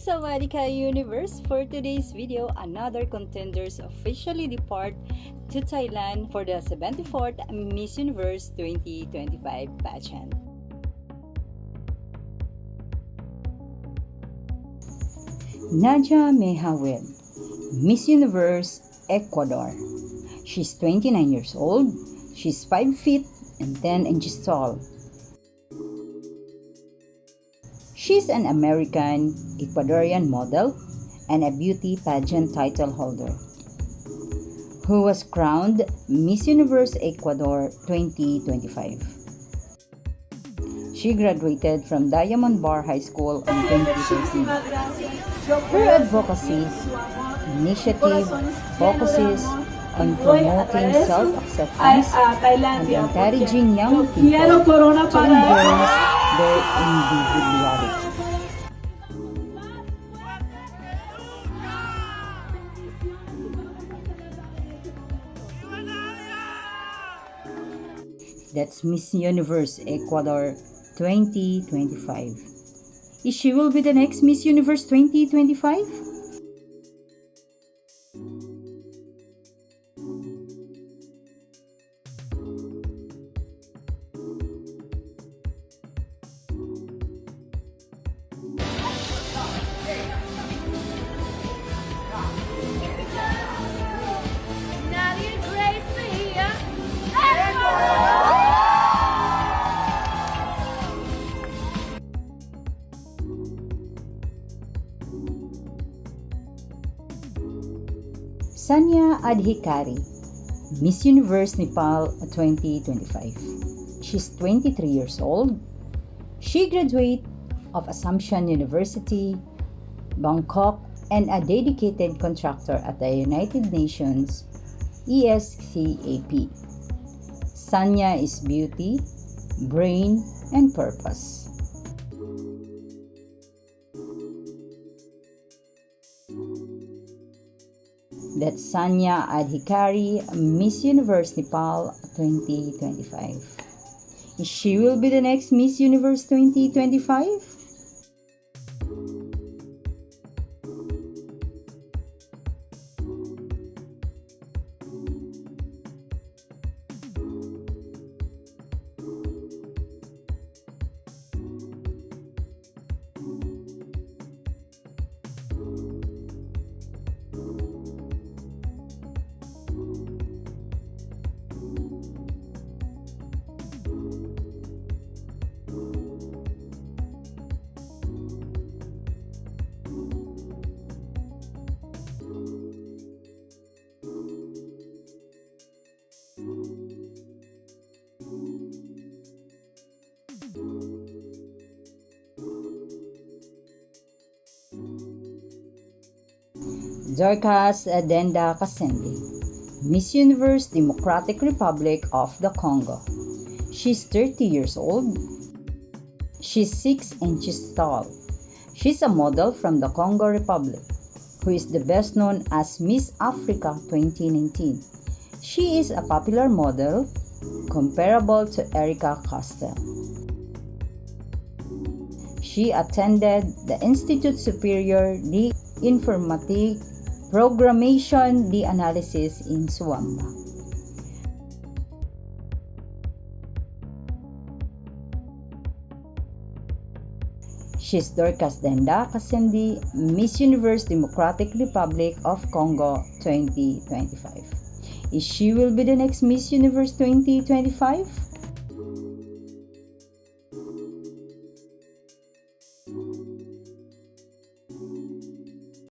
Sawadika Universe! For today's video, another contenders officially depart to Thailand for the 74th Miss Universe 2025 pageant. Nadia Mehaweb, Miss Universe Ecuador. She's 29 years old. She's 5 feet and 10 inches tall. She's an American Ecuadorian model and a beauty pageant title holder who was crowned Miss Universe Ecuador 2025. She graduated from Diamond Bar High School in 2013. Her advocacy initiative focuses on promoting self-acceptance and encouraging young people to embrace their individuality. That's Miss Universe Ecuador 2025. Is she will be the next Miss Universe 2025? Sanya Adhikari, Miss Universe Nepal 2025. She's 23 years old. She graduated of Assumption University, Bangkok, and a dedicated contractor at the United Nations ESCAP. Sanya is beauty, brain, and purpose. That's Sanya Adhikari, Miss Universe Nepal 2025. She will be the next Miss Universe 2025? Dorcas Denda Kasende, Miss Universe Democratic Republic of the Congo. She's 30 years old. She's 6 inches tall. She's a model from the Congo Republic, who is the best known as Miss Africa 2019. She is a popular model comparable to Erica Costel. She attended the Institut Superior d'Informatique Programmation d'Analysis in Suamba. She's Dorcas Denda Kasende, Miss Universe Democratic Republic of Congo 2025. Is she will be the next Miss Universe 2025?